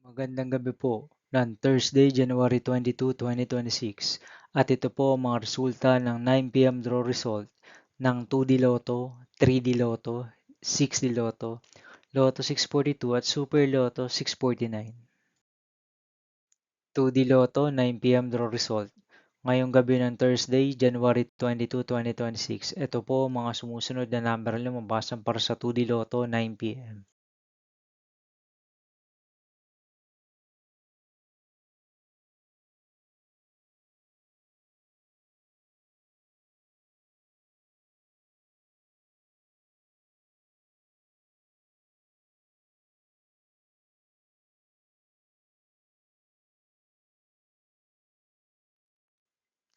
Magandang gabi po ng Thursday, January 22, 2026 at ito po ang mga resulta ng 9 p.m. draw result ng 2D Lotto, 3D Lotto, 6D Lotto, Lotto 642 at Super Lotto 649. 2D Lotto 9 p.m. draw result. Ngayong gabi ng Thursday, January 22, 2026, ito po ang mga sumusunod na number na lumabasan para sa 2D Lotto 9 p.m.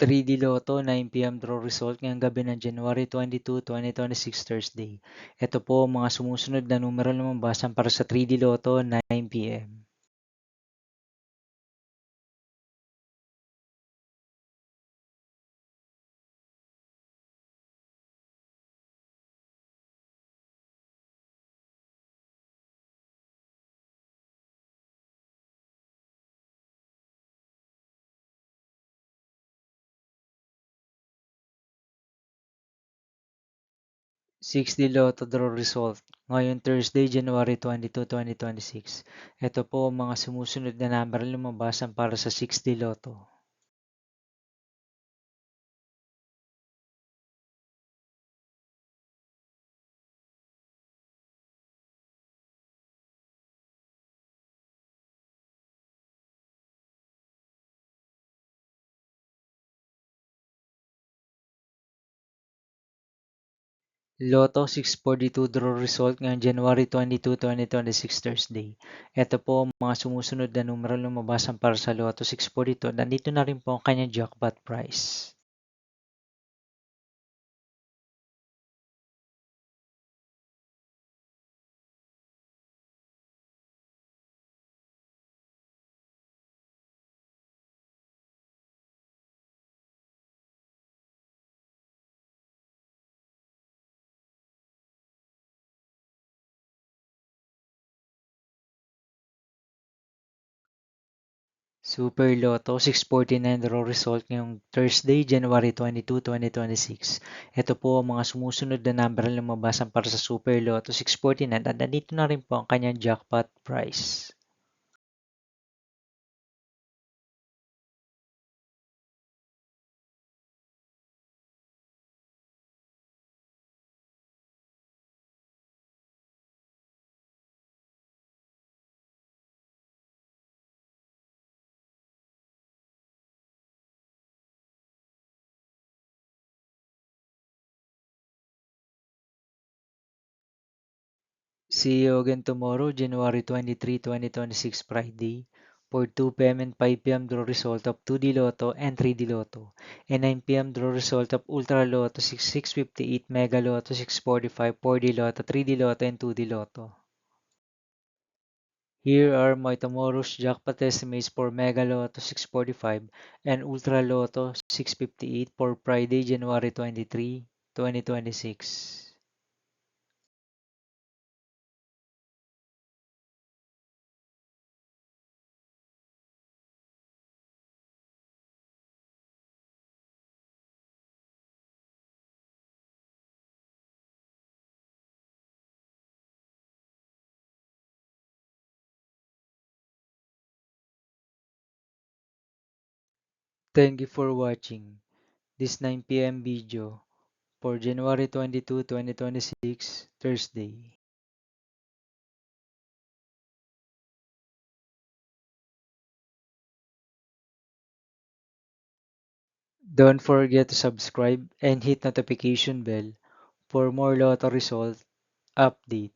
3D Lotto 9 p.m. draw result ngayong gabi ng January 22, 2026 Thursday. Ito po ang mga sumusunod na numero na lumabas para sa 3D Lotto 9 p.m. 6D Lotto draw result ngayong Thursday, January 22, 2026. Ito po ang mga sumusunod na number na lumabas para sa 6D Lotto. 'Lotto 642 draw result ngayong January 22, 2026 Thursday. Ito po ang mga sumusunod na numero na lumabas para sa Lotto 642. Nandito na rin po ang kanyang jackpot price. Super Lotto 649 draw result ngayong Thursday, January 22, 2026. Ito po ang mga sumusunod na number na lumabas para sa Super Lotto 649 at nandito na rin po ang kanyang jackpot price. See you again tomorrow, January 23, 2026, Friday, for 2 p.m. and 5 p.m. draw result of 2D Lotto and 3D Lotto, and 9 p.m. draw result of Ultra Lotto 658, Mega Lotto 645, 4D Lotto, 3D Lotto, and 2D Lotto. Here are my tomorrow's jackpot estimates for Mega Lotto 645 and Ultra Lotto 658 for Friday, January 23, 2026. Thank you for watching this 9 p.m. video for January 22, 2026, Thursday. Don't forget to subscribe and hit notification bell for more lotto result update.